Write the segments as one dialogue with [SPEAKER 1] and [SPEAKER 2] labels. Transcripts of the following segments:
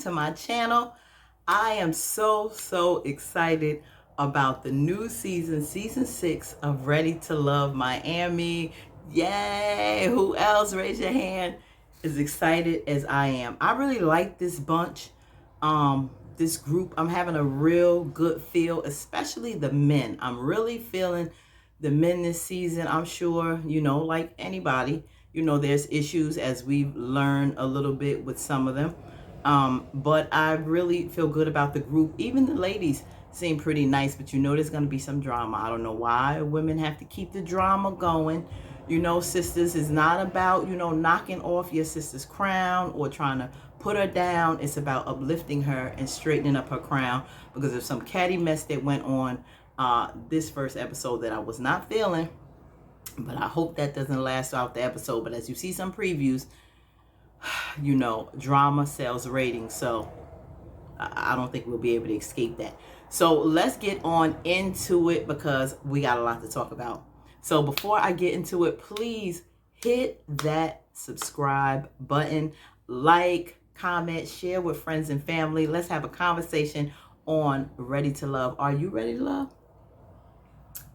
[SPEAKER 1] to my channel. I am so excited about the new season 6 of Ready to Love Miami. Yay! Who else, raise your hand, is excited as I am? I really like this bunch, this group. I'm having a real good feel, especially the men. I'm really feeling the men this season. I'm sure, like anybody, there's issues as we've learned a little bit with some of them. But I really feel good about the group. Even the ladies seem pretty nice, but there's going to be some drama. I don't know why women have to keep the drama going. Sisters, is not about, knocking off your sister's crown or trying to put her down. It's about uplifting her and straightening up her crown because of some catty mess that went on this first episode that I was not feeling. But I hope that doesn't last out the episode. But as you see some previews, drama sells ratings. So I don't think we'll be able to escape that. So let's get on into it because we got a lot to talk about. So before I get into it, please hit that subscribe button, like, comment, share with friends and family. Let's have a conversation on Ready to Love. Are you ready to love?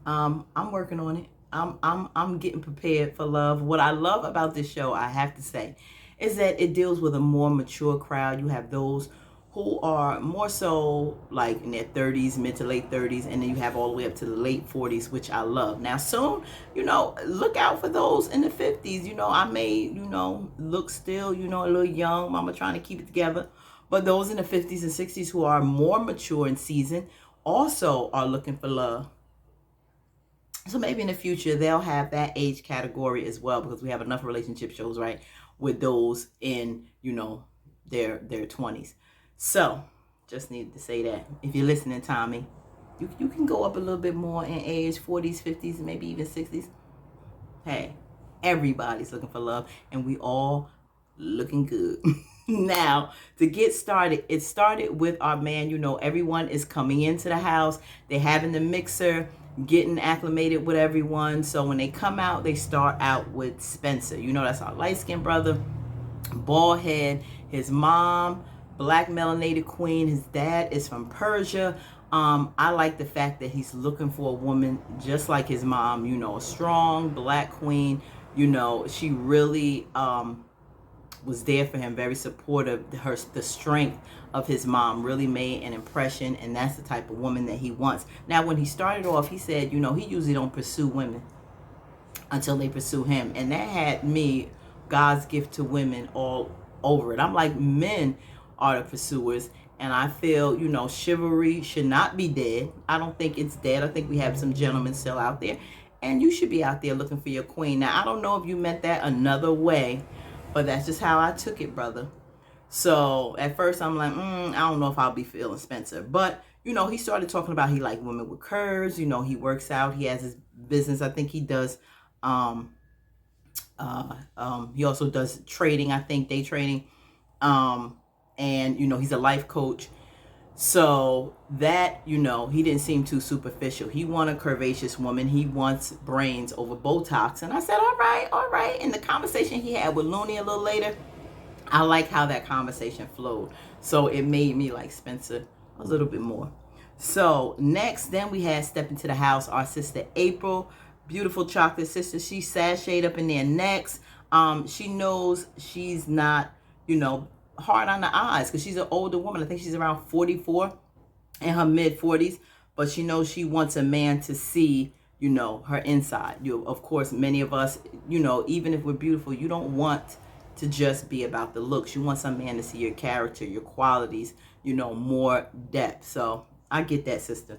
[SPEAKER 1] I'm working on it. I'm getting prepared for love. What I love about this show, I have to say, is that it deals with a more mature crowd. You have those who are more so like in their 30s, mid to late 30s, and then you have all the way up to the late 40s, which I love. Now soon, look out for those in the 50s. I may, look still, a little young, mama trying to keep it together. But those in the 50s and 60s who are more mature in season also are looking for love. So maybe in the future, they'll have that age category as well, because we have enough relationship shows, right, with those in, their 20s. So just needed to say that. If you're listening, Tommy, you can go up a little bit more in age, 40s, 50s, maybe even 60s. Hey, everybody's looking for love, and we all looking good. Now, to get started, it started with our man. Everyone is coming into the house. They're having the mixer, getting acclimated with everyone. So when they come out, they start out with Spencer. That's our light-skinned brother, bald head. His mom, black melanated queen. His dad is from Persia. I like the fact that he's looking for a woman just like his mom, a strong black queen. She really was there for him, very supportive. The strength of his mom really made an impression, and that's the type of woman that he wants. Now, when he started off, he said, he usually don't pursue women until they pursue him, and that had me, God's gift to women, all over it. I'm like, men are the pursuers, and I feel, chivalry should not be dead. I don't think it's dead. I think we have some gentlemen still out there, and you should be out there looking for your queen. Now, I don't know if you meant that another way, but that's just how I took it, brother. So at first I'm like, I don't know if I'll be feeling Spencer. But, he started talking about he like women with curves. He works out. He has his business. I think he does. He also does trading, I think, day trading. And, he's a life coach. So that, he didn't seem too superficial. He wanted a curvaceous woman. He wants brains over Botox. And I said, all right. And the conversation he had with Looney a little later, I like how that conversation flowed. So it made me like Spencer a little bit more. So next, then we had step into the house, our sister April, beautiful chocolate sister. She sashayed up in there next. She knows she's not, hard on the eyes because she's an older woman. I think she's around 44, in her mid 40s, but she knows she wants a man to see, her inside. Of course, many of us, even if we're beautiful, you don't want to just be about the looks. You want some man to see your character, your qualities, more depth. So I get that, sister.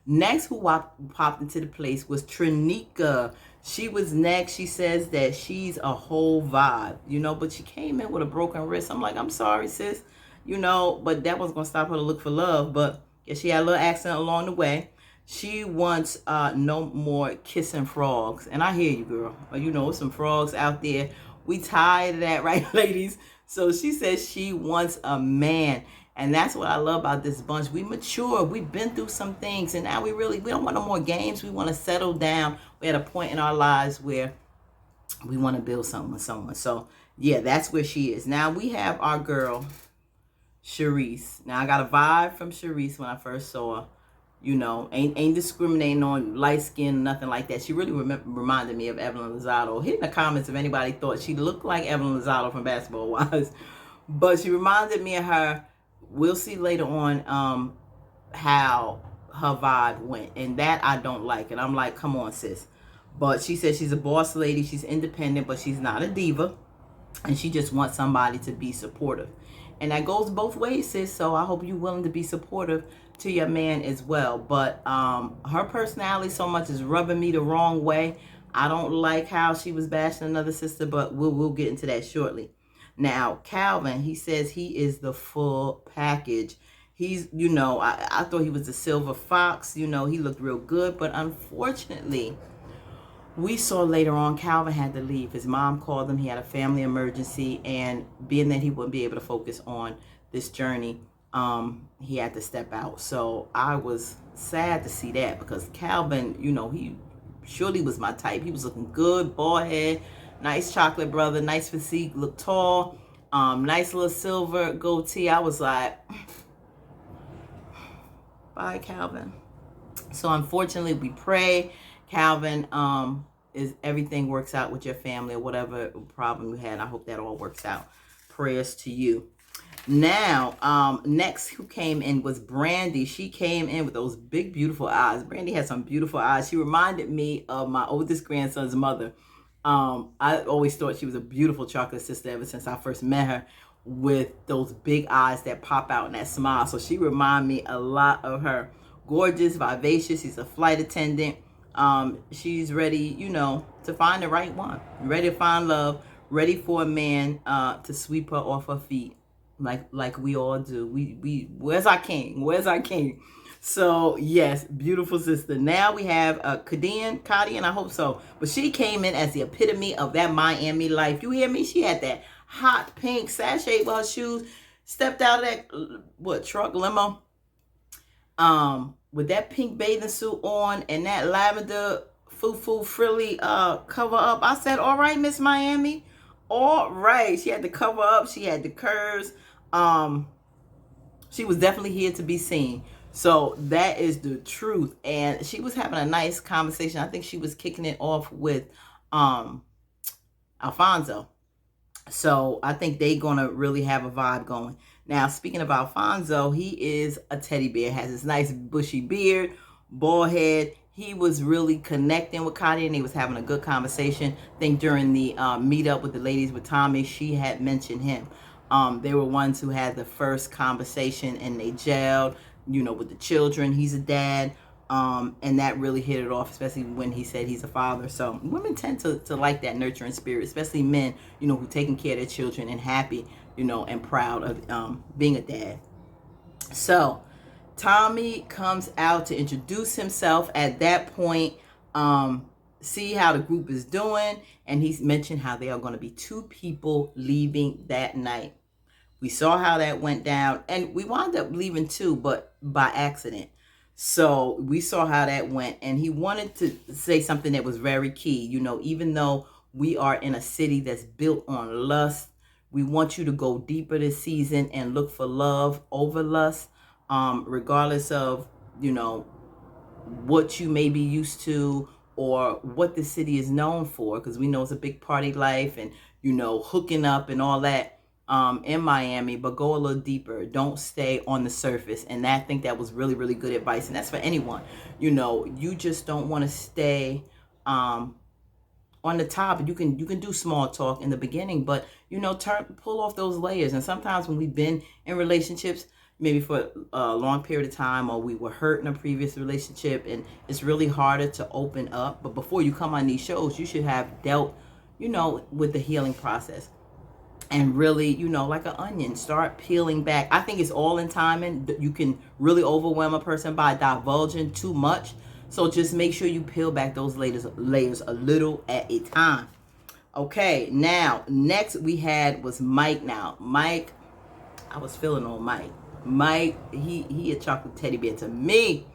[SPEAKER 1] Next, who popped into the place was Trenika. She was next. She says that she's a whole vibe, but she came in with a broken wrist. I'm like, I'm sorry, sis, but that wasn't going to stop her to look for love. But yeah, she had a little accident along the way. She wants no more kissing frogs. And I hear you, girl. Some frogs out there. We tired of that, right, ladies? So she says she wants a man. And that's what I love about this bunch. We mature. We've been through some things. And now we don't want no more games. We want to settle down. We're at a point in our lives where we want to build something with someone. So, yeah, that's where she is. Now we have our girl, Charisse. Now I got a vibe from Charisse when I first saw her. You know, ain't discriminating on light skin, nothing like that. She really reminded me of Evelyn Lozado. Hit in the comments if anybody thought she looked like Evelyn Lozado from Basketball Wives. But she reminded me of her. We'll see later on how her vibe went. And that I don't like. And I'm like, come on, sis. But she said she's a boss lady. She's independent, but she's not a diva. And she just wants somebody to be supportive. And that goes both ways, sis. So I hope you're willing to be supportive to your man as well. But her personality so much is rubbing me the wrong way. I don't like how she was bashing another sister, but we'll get into that shortly. Now, Calvin, he says he is the full package. He's, you know, I thought he was the silver fox. You know, he looked real good. But unfortunately, we saw later on Calvin had to leave. His mom called him. He had a family emergency. And being that he wouldn't be able to focus on this journey, he had to step out. So I was sad to see that because Calvin, you know, he surely was my type. He was looking good, bald head, nice chocolate brother, nice physique, looked tall, nice little silver goatee. I was like, bye, Calvin. So unfortunately, we pray, Calvin, is everything works out with your family or whatever problem you had. I hope that all works out. Prayers to you. Now, next who came in was Brandy. She came in with those big, beautiful eyes. Brandy had some beautiful eyes. She reminded me of my oldest grandson's mother. I always thought she was a beautiful chocolate sister ever since I first met her, with those big eyes that pop out in that smile. So she reminded me a lot of her. Gorgeous, vivacious. She's a flight attendant. She's ready, you know, to find the right one. Ready to find love. Ready for a man to sweep her off her feet. Like we all do. We where's our king? Where's our king? So yes, beautiful sister. Now we have Kadian, I hope so. But she came in as the epitome of that Miami life. You hear me? She had that hot pink sachet with her shoes. Stepped out of that truck limo. With that pink bathing suit on and that lavender foo frilly cover up. I said, all right, Miss Miami. All right. She had the cover up. She had the curves. She was definitely here to be seen. So that is the truth. And she was having a nice conversation. I think she was kicking it off with Alfonso. So I think they're going to really have a vibe going. Now, speaking of Alfonso, he is a teddy bear. Has this nice bushy beard, bald head. He was really connecting with Katia, and he was having a good conversation. I think during the meetup with the ladies with Tommy, she had mentioned him. They were ones who had the first conversation, and they gelled, you know, with the children. He's a dad, and that really hit it off, especially when he said he's a father. So women tend to like that nurturing spirit, especially men, you know, who taking care of their children and happy, you know, and proud of being a dad. So Tommy comes out to introduce himself at that point, see how the group is doing, and he's mentioned how there are going to be 2 people leaving that night. We saw how that went down, and we wound up leaving 2, but by accident. So we saw how that went, and he wanted to say something that was very key. You know, even though we are in a city that's built on lust, we want you to go deeper this season and look for love over lust, regardless of, you know, what you may be used to or what the city is known for, because we know it's a big party life and, you know, hooking up and all that in Miami, but go a little deeper. Don't stay on the surface. And I think that was really, really good advice. And that's for anyone. You know, you just don't want to stay on the top. You can do small talk in the beginning, but, you know, pull off those layers. And sometimes when we've been in relationships, maybe for a long period of time, or we were hurt in a previous relationship, and it's really harder to open up. But before you come on these shows, you should have dealt, you know, with the healing process. And really, you know, like an onion, start peeling back. I think it's all in timing. You can really overwhelm a person by divulging too much. So just make sure you peel back those layers a little at a time. Okay, now, next we had was Mike. Now, Mike, I was feeling on Mike. Mike, he a chocolate teddy bear to me.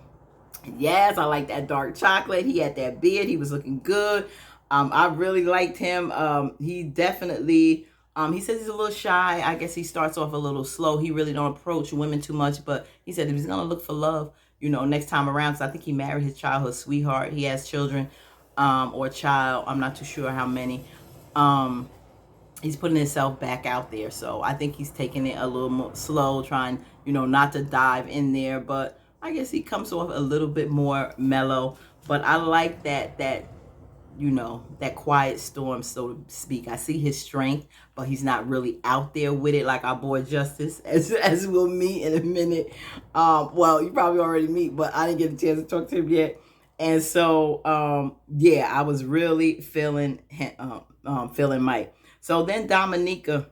[SPEAKER 1] Yes, I like that dark chocolate. He had that beard. He was looking good. I really liked him. He definitely He says he's a little shy. I guess he starts off a little slow. He really don't approach women too much, but he said if he's gonna look for love, next time around. So I think he married his childhood sweetheart. He has children, or a child. I'm not too sure how many. He's putting himself back out there. So I think he's taking it a little more slow, trying, not to dive in there. But I guess he comes off a little bit more mellow. But I like that quiet storm, so to speak. I see his strength, but he's not really out there with it like our boy Justice, as we'll meet in a minute. Well, you probably already meet, but I didn't get a chance to talk to him yet. And so, yeah, I was really feeling Mike. So then Dominica,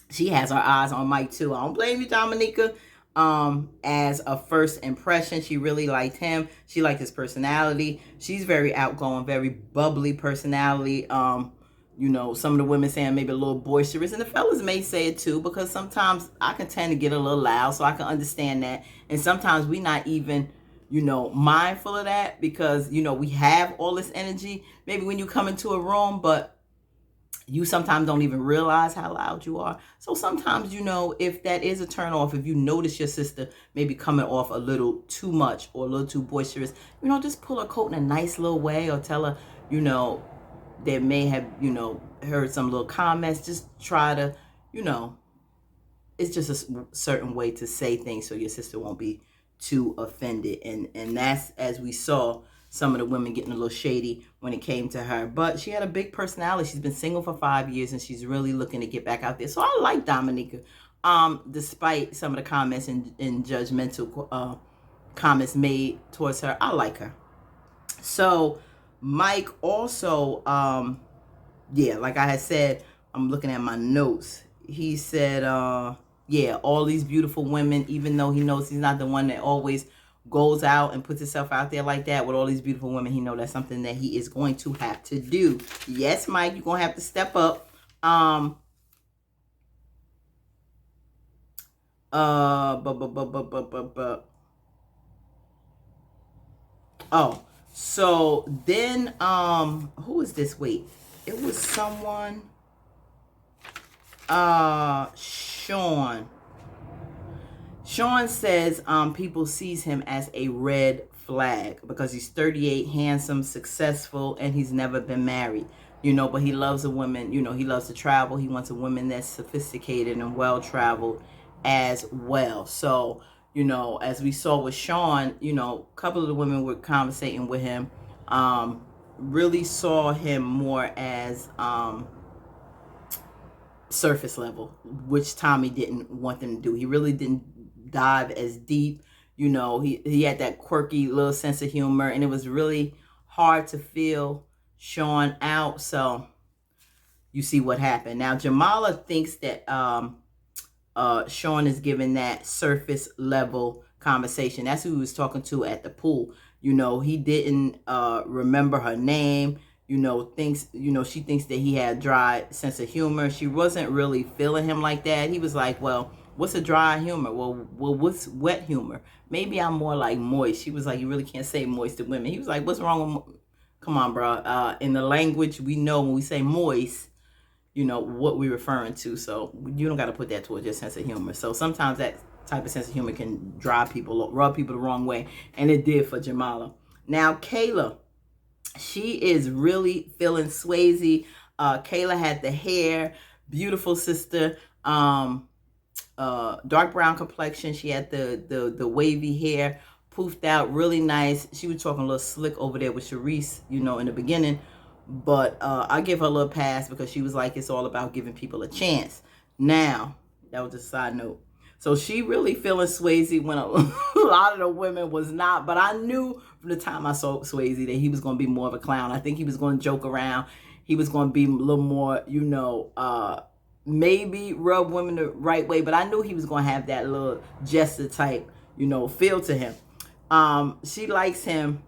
[SPEAKER 1] she has her eyes on Mike too. I don't blame you, Dominica. As a first impression, she really liked him. She liked his personality. She's very outgoing, very bubbly personality. Some of the women saying maybe a little boisterous, and the fellas may say it too, because sometimes I can tend to get a little loud, so I can understand that. And sometimes we not even, mindful of that, because, we have all this energy, maybe when you come into a room, but you sometimes don't even realize how loud you are. So sometimes, if that is a turn off, if you notice your sister maybe coming off a little too much or a little too boisterous, just pull her coat in a nice little way, or tell her, they may have, heard some little comments. Just try to, it's just a certain way to say things so your sister won't be too offended. And that's, as we saw, some of the women getting a little shady when it came to her. But she had a big personality. She's been single for 5 years, and she's really looking to get back out there. So I like Dominica, despite some of the comments and judgmental comments made towards her. I like her. So Mike also, like I had said, I'm looking at my notes. He said, all these beautiful women, even though he knows he's not the one that always goes out and puts himself out there like that with all these beautiful women, he know that's something that he is going to have to do. Yes, Mike, you're going to have to step up. So then, who is this? Wait, it was someone, Sean says people sees him as a red flag because he's 38, handsome, successful, and he's never been married. But he loves a woman, he loves to travel. He wants a woman that's sophisticated and well-traveled as well. So, as we saw with Sean, a couple of the women were conversating with him, really saw him more as surface level, which Tommy didn't want them to do. He really didn't dive as deep. He had that quirky little sense of humor, and it was really hard to feel Sean out. So you see what happened. Now Jamala thinks that Sean is giving that surface level conversation. That's who he was talking to at the pool. He didn't remember her name. She thinks that he had dry sense of humor. She wasn't really feeling him like that. He was like, well, what's a dry humor? Well, what's wet humor? Maybe I'm more like moist. She was like, you really can't say moist to women. He was like, what's wrong with, come on, bro. In the language, we know when we say moist, what we're referring to. So you don't got to put that towards your sense of humor. So sometimes that type of sense of humor can rub people the wrong way. And it did for Jamala. Now, Kayla, she is really feeling Swayze. Kayla had the hair, beautiful sister, dark brown complexion. She had the wavy hair, poofed out, really nice. She was talking a little slick over there with Charisse, in the beginning. But I give her a little pass because she was like, it's all about giving people a chance. Now, that was a side note. So she really feeling Swayze when a lot of the women was not. But I knew from the time I saw Swayze that he was going to be more of a clown. I think he was going to joke around. He was going to be a little more, maybe rub women the right way. But I knew he was going to have that little jester type, feel to him. She likes him,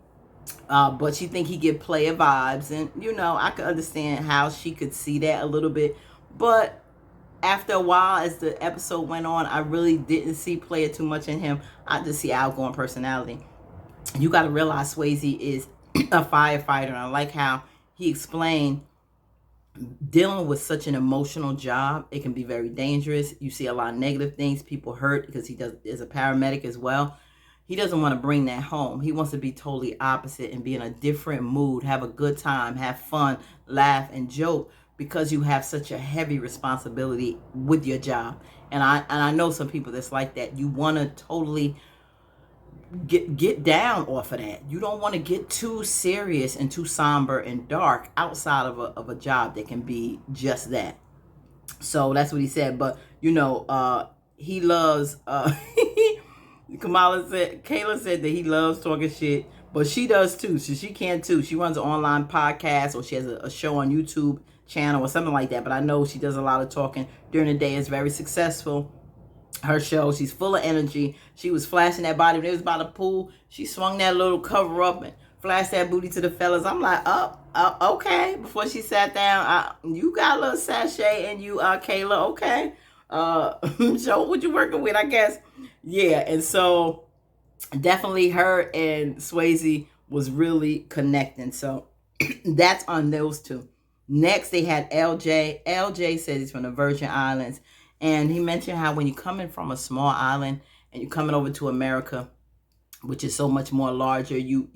[SPEAKER 1] but she think he get player vibes. And, I could understand how she could see that a little bit. But after a while, as the episode went on, I really didn't see player too much in him. I just see outgoing personality. You got to realize Swayze is a firefighter. And I like how he explained dealing with such an emotional job, it can be very dangerous. You see a lot of negative things, people hurt, because he is a paramedic as well. He doesn't want to bring that home. He wants to be totally opposite and be in a different mood, have a good time, have fun, laugh, and joke, because you have such a heavy responsibility with your job. And I know some people that's like that. You want to totally get down off of that. You don't want to get too serious and too somber and dark outside of a job that can be just that. So that's what he said. But he loves Kayla said that he loves talking shit, but she does too. So she can too. She runs an online podcast, or she has a show on YouTube channel or something like that. But I know she does a lot of talking during the day. It's very successful. Her show, she's full of energy. She was flashing that body when it was by the pool. She swung that little cover up and flashed that booty to the fellas. I'm like, okay. Before she sat down, you got a little sachet in you, Kayla. Okay. Show what you're working with, I guess. Yeah. And so definitely her and Swayze was really connecting. So that's on those two. Next, they had LJ. LJ says he's from the Virgin Islands. And he mentioned how when you're coming from a small island and you're coming over to America, which is so much more larger, your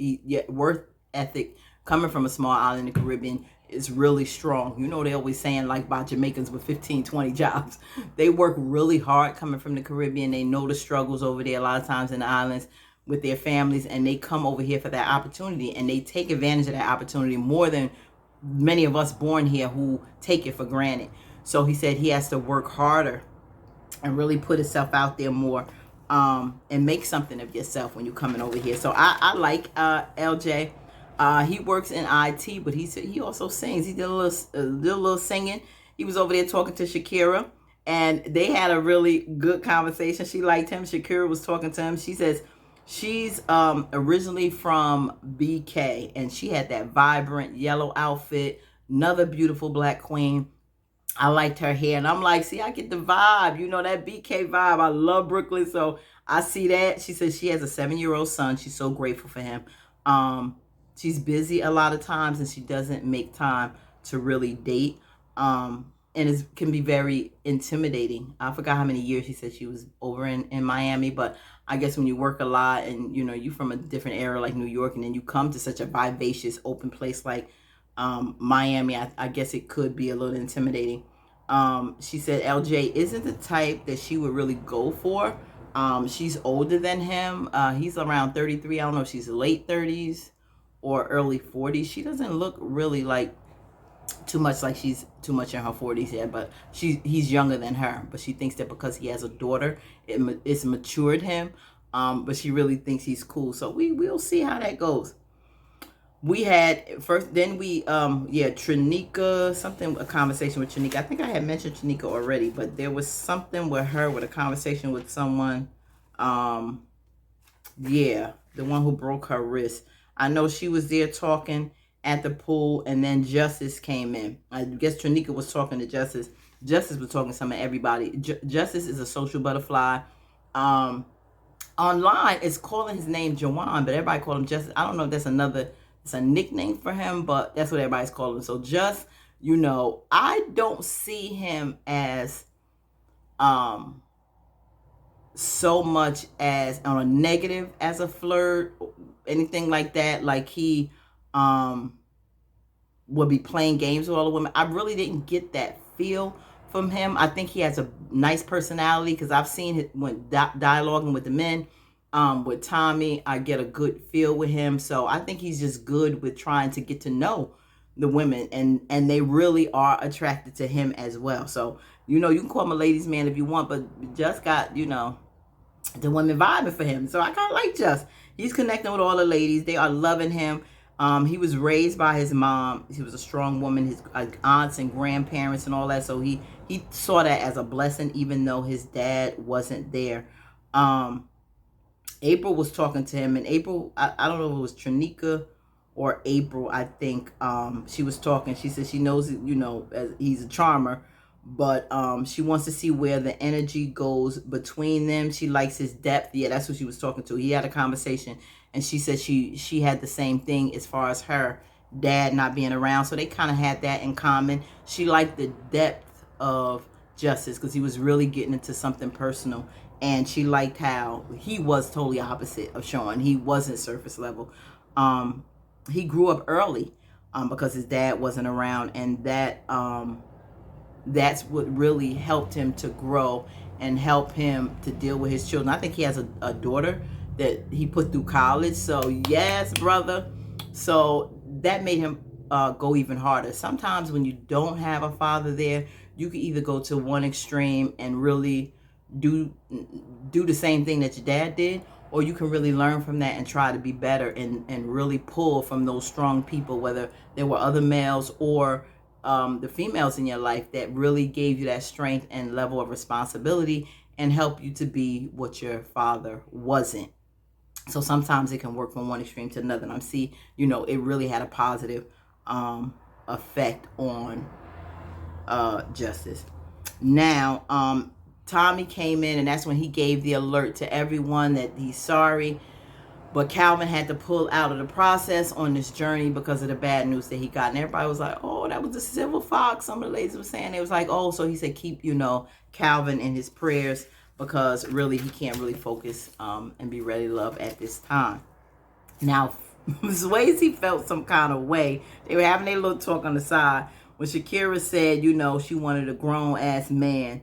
[SPEAKER 1] work ethic coming from a small island in the Caribbean is really strong. You know, they always saying like about Jamaicans with 15, 20 jobs. They work really hard coming from the Caribbean. They know the struggles over there a lot of times in the islands with their families, and they come over here for that opportunity, and they take advantage of that opportunity more than many of us born here who take it for granted. So he said he has to work harder and really put himself out there more, and make something of yourself when you're coming over here. So I like LJ. He works in IT, but he also sings. He did a little singing. He was over there talking to Shakira, and they had a really good conversation. She liked him. Shakira was talking to him. She says she's originally from BK, and she had that vibrant yellow outfit. Another beautiful black queen. I liked her hair, and I'm like, see, I get the vibe, that BK vibe. I love Brooklyn, so I see that. She says she has a 7-year-old son. She's so grateful for him. She's busy a lot of times, and she doesn't make time to really date, and it can be very intimidating. I forgot how many years she said she was over in Miami, but I guess when you work a lot and, you from a different area like New York, and then you come to such a vivacious, open place like Miami, I guess it could be a little intimidating. She said LJ isn't the type that she would really go for. She's older than him. He's around 33. I don't know if she's late 30s or early 40s. She doesn't look really like too much like she's too much in her 40s yet, but he's younger than her. But she thinks that because he has a daughter, it's matured him. But she really thinks he's cool. So we'll see how that goes. We had first, then we, Trenika, a conversation with Trenika. I think I had mentioned Trenika already, but there was something with her, with a conversation with someone. The one who broke her wrist. I know she was there talking at the pool, and then Justice came in. I guess Trenika was talking to Justice. Justice was talking to some of everybody. Justice is a social butterfly. Online, it's calling his name Jawan, but everybody call him Justice. I don't know if that's it's a nickname for him, but that's what everybody's calling him. So just, I don't see him as so much as on a negative as a flirt, anything like that. Like he would be playing games with all the women. I really didn't get that feel from him. I think he has a nice personality, because I've seen it when dialoguing with the men. With Tommy, I get a good feel with him. So I think he's just good with trying to get to know the women, and they really are attracted to him as well. So, you can call him a ladies' man if you want, but Just got, the women vibing for him. So I kind of like Just. He's connecting with all the ladies. They are loving him. He was raised by his mom. He was a strong woman, his aunts and grandparents and all that. So he saw that as a blessing, even though his dad wasn't there. April was talking to him, and April, I don't know if it was Trenika or April, I think, she was talking. She said she knows, as he's a charmer, but she wants to see where the energy goes between them. She likes his depth. Yeah, that's what she was talking to. He had a conversation, and she said she had the same thing as far as her dad not being around. So they kind of had that in common. She liked the depth of Justice because he was really getting into something personal. And she liked how he was totally opposite of Sean. He wasn't surface level. He grew up early because his dad wasn't around. And that's what really helped him to grow and help him to deal with his children. I think he has a daughter that he put through college. So yes, brother. So that made him go even harder. Sometimes when you don't have a father there, you can either go to one extreme and really do the same thing that your dad did, or you can really learn from that and try to be better and really pull from those strong people, whether there were other males or the females in your life that really gave you that strength and level of responsibility and help you to be what your father wasn't. So sometimes it can work from one extreme to another. And I'm see, it really had a positive effect on Justice. Now, Tommy came in, and that's when he gave the alert to everyone that he's sorry. But Calvin had to pull out of the process on this journey because of the bad news that he got. And everybody was like, oh, that was the civil fox. Some of the ladies were saying, it was like, oh, so he said, keep, Calvin in his prayers because really he can't really focus and be ready to love at this time. Now, Swayze felt some kind of way. They were having their little talk on the side when Shakira said, she wanted a grown-ass man.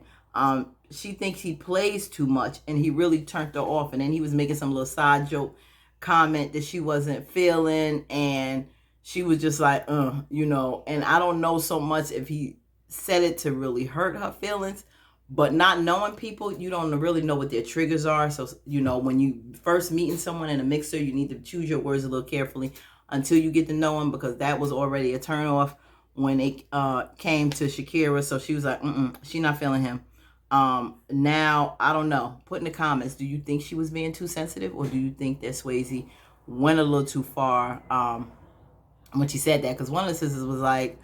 [SPEAKER 1] She thinks he plays too much, and he really turned her off. And then he was making some little side joke comment that she wasn't feeling, and she was just like, and I don't know so much if he said it to really hurt her feelings, but not knowing people, you don't really know what their triggers are. So, when you first meeting someone in a mixer, you need to choose your words a little carefully until you get to know them, because that was already a turn off when it came to Shakira. So she was like, she not feeling him. Now, I don't know. Put in the comments, do you think she was being too sensitive, or do you think that Swayze went a little too far when she said that? Because one of the sisters was like,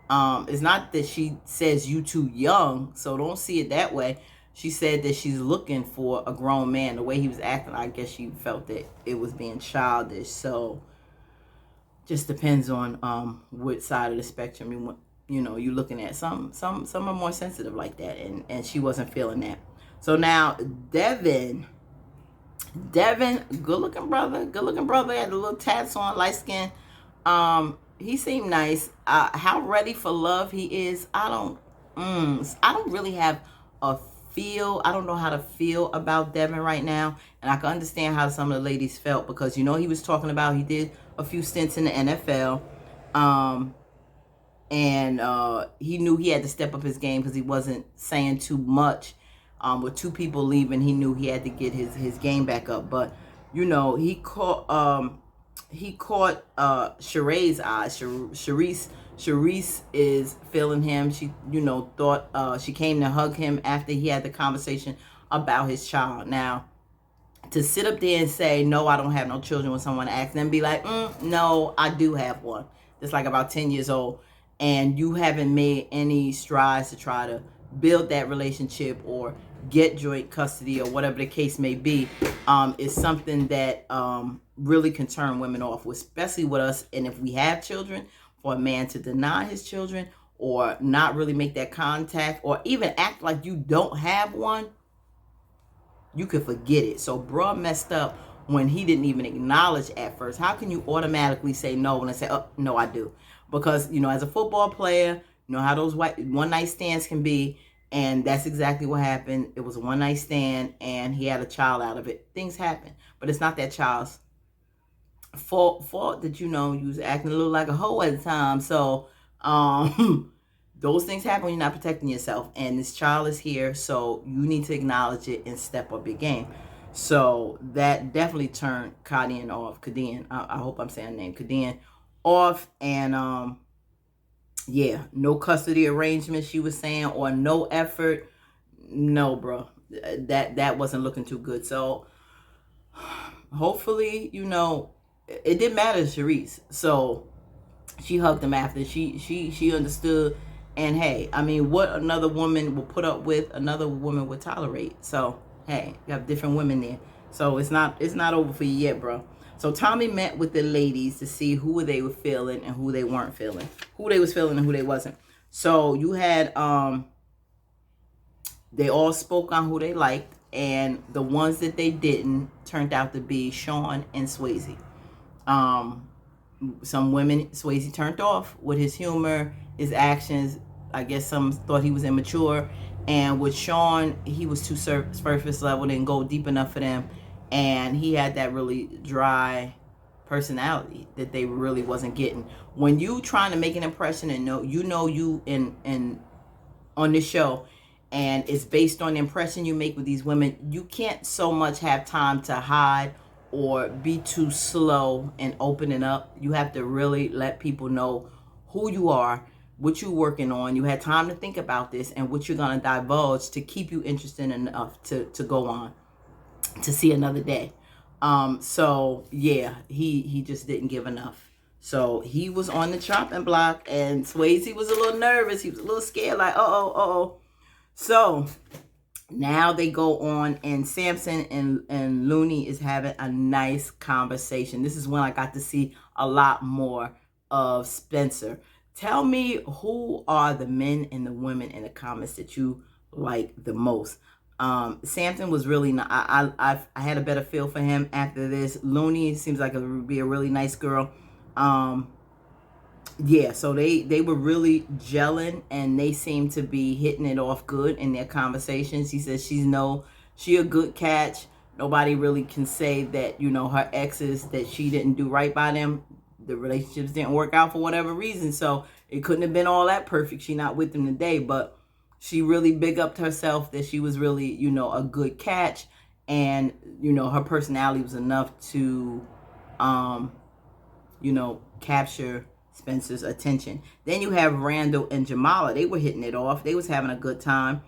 [SPEAKER 1] it's not that she says you too young, so don't see it that way. She said that she's looking for a grown man. The way he was acting, I guess she felt that it was being childish. So just depends on which side of the spectrum you want. You're looking at some are more sensitive like that, and she wasn't feeling that. So now Devin, good looking brother, had a little tats on, light skin. He seemed nice. How ready for love he is, I don't really have a feel. I don't know how to feel about Devin right now, and I can understand how some of the ladies felt, because he was talking about he did a few stints in the NFL. And he knew he had to step up his game because he wasn't saying too much. With two people leaving, he knew he had to get his game back up. But he caught Sheree's eyes. Charisse is feeling him. She thought she came to hug him after he had the conversation about his child. Now, to sit up there and say, no, I don't have no children, when someone asks them, be like, no, I do have one. It's like about 10 years old. And you haven't made any strides to try to build that relationship or get joint custody or whatever the case may be, is something that really can turn women off, especially with us. And if we have children, for a man to deny his children or not really make that contact or even act like you don't have one, you could forget it. So bro messed up when he didn't even acknowledge at first. How can you automatically say no when I say, oh, no, I do? Because, as a football player, how those one-night stands can be. And that's exactly what happened. It was a one-night stand, and he had a child out of it. Things happen. But it's not that child's fault that, you was acting a little like a hoe at the time. So those things happen when you're not protecting yourself. And this child is here, so you need to acknowledge it and step up your game. So that definitely turned Kadian off. Kadian, I hope I'm saying the name. Kadian off. And no custody arrangement, she was saying, or no effort. No, bro, that wasn't looking too good. So hopefully, it didn't matter to Charisse. So she hugged him after. She understood. And hey, what another woman will put up with, another woman would tolerate. So hey, you have different women there. So it's not over for you yet, bro. So Tommy met with the ladies to see who they were feeling and who they weren't feeling, who they was feeling and who they wasn't. So you had they all spoke on who they liked, and the ones that they didn't turned out to be Sean and Swayze. Some women Swayze turned off with his humor, his actions. I guess some thought he was immature. And with Sean, he was too surface level, didn't go deep enough for them. And he had that really dry personality that they really wasn't getting. When you trying to make an impression and you in on this show, and it's based on the impression you make with these women, you can't so much have time to hide or be too slow and opening up. You have to really let people know who you are, what you're working on. You had time to think about this and what you're going to divulge to keep you interested enough to go on to see another day. So yeah, he just didn't give enough. So he was on the chopping block, and Swayze was a little nervous. He was a little scared, like, uh-oh. So now they go on, and Samson and Looney is having a nice conversation. This is when I got to see a lot more of Spencer. Tell me, who are the men and the women in the comments that you like the most? Samson was really not, I had a better feel for him after this. Looney seems like it would be a really nice girl. Yeah, so they were really gelling, and they seem to be hitting it off good in their conversations. He says she a good catch. Nobody really can say that, her exes, that she didn't do right by them. The relationships didn't work out for whatever reason, so it couldn't have been all that perfect. She not with them today, but she really big upped herself that she was really, a good catch, and, her personality was enough to, capture Spencer's attention. Then you have Randall and Jamala. They were hitting it off. They was having a good time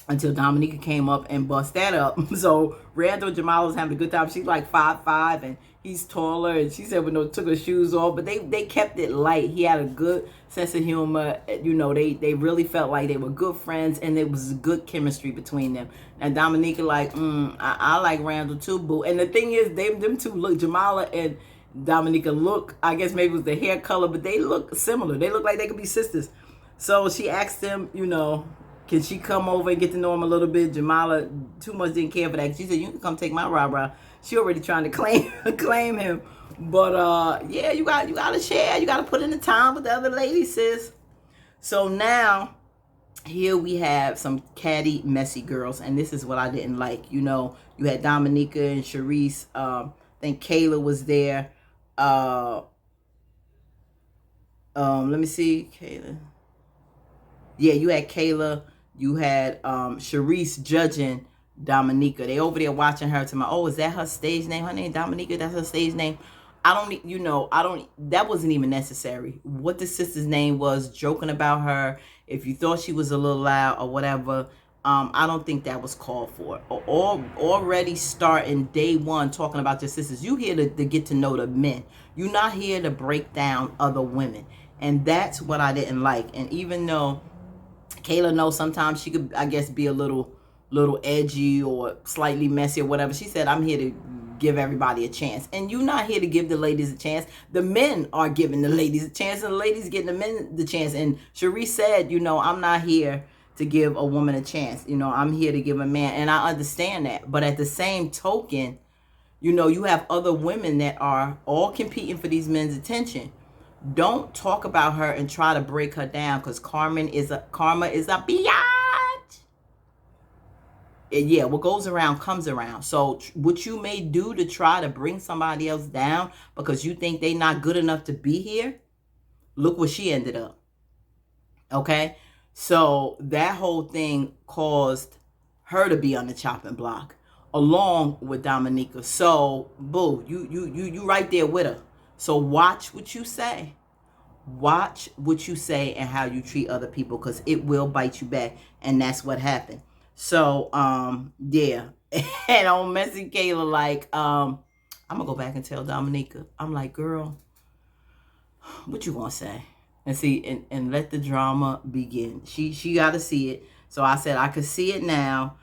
[SPEAKER 1] until Dominica came up and bust that up. So Randall and Jamala was having a good time. She's like 5'5", and he's taller. And she said took her shoes off, but they kept it light. He had a good sense of humor. They really felt like they were good friends, and there was good chemistry between them. And Dominica like, I like Randall too, boo. And the thing is, them two look, Jamala and Dominica look, I guess maybe it was the hair color, but they look similar. They look like they could be sisters. So she asked them, can she come over and get to know him a little bit? Jamala too much didn't care for that. She said, you can come take my rah-rah. She already trying to claim him. But yeah, you gotta share. You gotta put in the time with the other ladies, sis. So now here we have some catty, messy girls, and this is what I didn't like. You had Dominica and Charisse. I think Kayla was there. Let me see, Kayla. Yeah, you had Kayla. You had Charisse judging Dominica. They over there watching her to is that her stage name? Her name Dominica? That's her stage name? That wasn't even necessary. What the sister's name was, joking about her. If you thought she was a little loud or whatever, I don't think that was called for. Already starting day one talking about your sisters. You here to get to know the men. You're not here to break down other women. And that's what I didn't like. And even though Kayla knows sometimes she could, I guess, be a little edgy or slightly messy or whatever, she said, I'm here to give everybody a chance. And you're not here to give the ladies a chance. The men are giving the ladies a chance, and the ladies getting the men the chance. And Charisse said, I'm not here to give a woman a chance. I'm here to give a man. And I understand that. But at the same token, you have other women that are all competing for these men's attention. Don't talk about her and try to break her down, because karma is a biatch. Yeah, what goes around comes around. So what you may do to try to bring somebody else down because you think they not good enough to be here, look where she ended up. Okay? So that whole thing caused her to be on the chopping block along with Dominica. So, boo, you right there with her. So watch what you say. Watch what you say and how you treat other people, because it will bite you back. And that's what happened. So, yeah. And on Messy Kayla, like, I'm going to go back and tell Dominica. I'm like, girl, what you want to say? And see, and let the drama begin. She got to see it. So I said, I could see it now.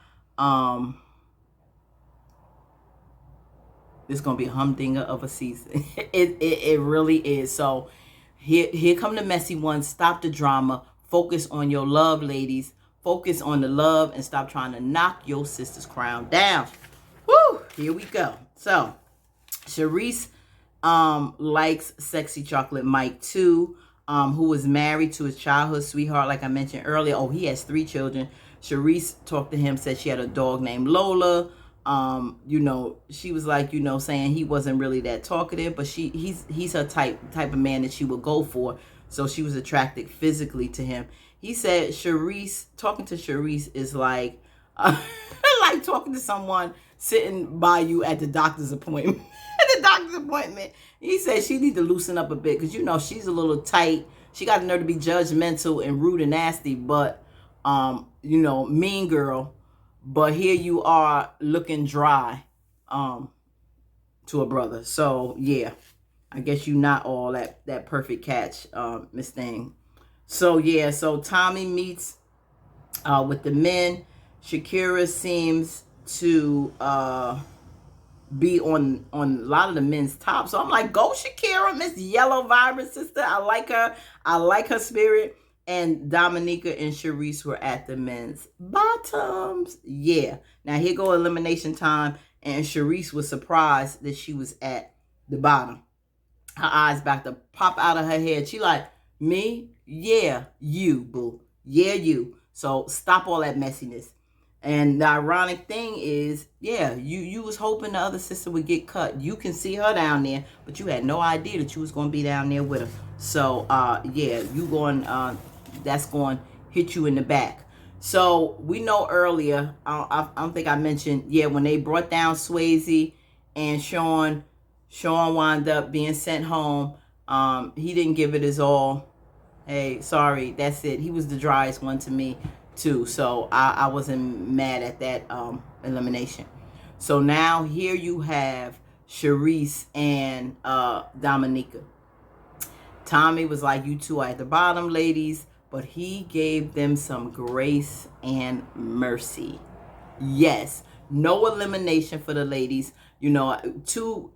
[SPEAKER 1] It's gonna be a humdinger of a season. It really is. So here come the messy ones. Stop the drama. Focus on your love, ladies. Focus on the love and stop trying to knock your sister's crown down. Woo! Here we go. So Charisse likes Sexy Chocolate Mike too, who was married to his childhood sweetheart, like I mentioned earlier. Oh, he has 3 children. Charisse talked to him, said she had a dog named Lola. She was like, saying he wasn't really that talkative, but he's her type of man that she would go for. So she was attracted physically to him. He said talking to Charisse is like like talking to someone sitting by you at the doctor's appointment. He said she need to loosen up a bit because she's a little tight. She got the nerve to be judgmental and rude and nasty, but mean girl. But here you are looking dry to a brother. So yeah, I guess you not all that perfect catch, Miss Thing. So yeah, so Tommy meets with the men. Shakira seems to be on a lot of the men's top. So I'm like, go Shakira, Miss Yellow Vibrant sister. I like her. I like her spirit. And Dominica and Charisse were at the men's bottoms. Yeah. Now here go elimination time. And Charisse was surprised that she was at the bottom. Her eyes about to pop out of her head. She like, me? Yeah, you, boo. Yeah, you. So stop all that messiness. And the ironic thing is, yeah, you was hoping the other sister would get cut. You can see her down there, but you had no idea that you was going to be down there with her. So, yeah, that's going to hit you in the back. So, we know earlier, I don't think I mentioned, yeah, when they brought down Swayze and Sean wound up being sent home. He didn't give it his all. Hey, sorry, that's it. He was the driest one to me too. So I wasn't mad at that elimination. So now here you have Charisse and Dominica. Tommy was like, you two are at the bottom, ladies, but he gave them some grace and mercy. Yes, no elimination for the ladies. 2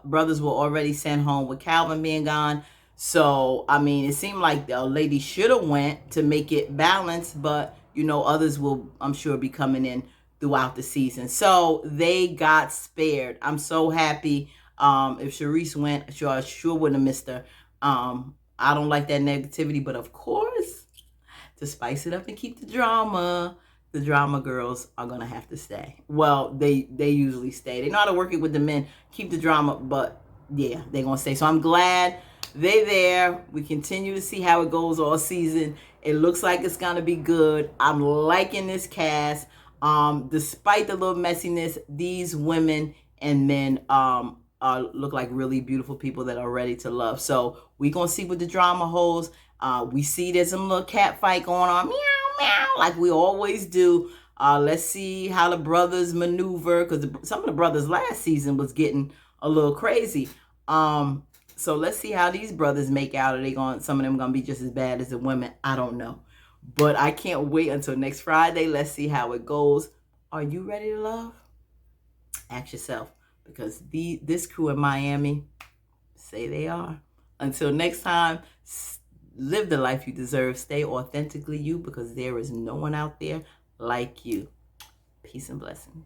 [SPEAKER 1] brothers were already sent home with Calvin being gone. So, I mean, it seemed like the lady should have went to make it balanced, but, others will, I'm sure, be coming in throughout the season. So, they got spared. I'm so happy. If Charisse went, I sure wouldn't have missed her. I don't like that negativity, but of course, to spice it up and keep the drama girls are going to have to stay. Well, they usually stay. They know how to work it with the men, keep the drama, but yeah, they're going to stay. So I'm glad they're there. We continue to see how it goes all season. It looks like it's going to be good. I'm liking this cast. Despite the little messiness, these women and men look like really beautiful people that are ready to love. So we're going to see what the drama holds. We see there's some little cat fight going on. Meow, meow, like we always do. Let's see how the brothers maneuver, because some of the brothers last season was getting a little crazy. So let's see how these brothers make out. Are some of them going to be just as bad as the women? I don't know. But I can't wait until next Friday. Let's see how it goes. Are you ready to love? Ask yourself, because this crew in Miami say they are. Until next time, live the life you deserve. Stay authentically you, because there is no one out there like you. Peace and blessings.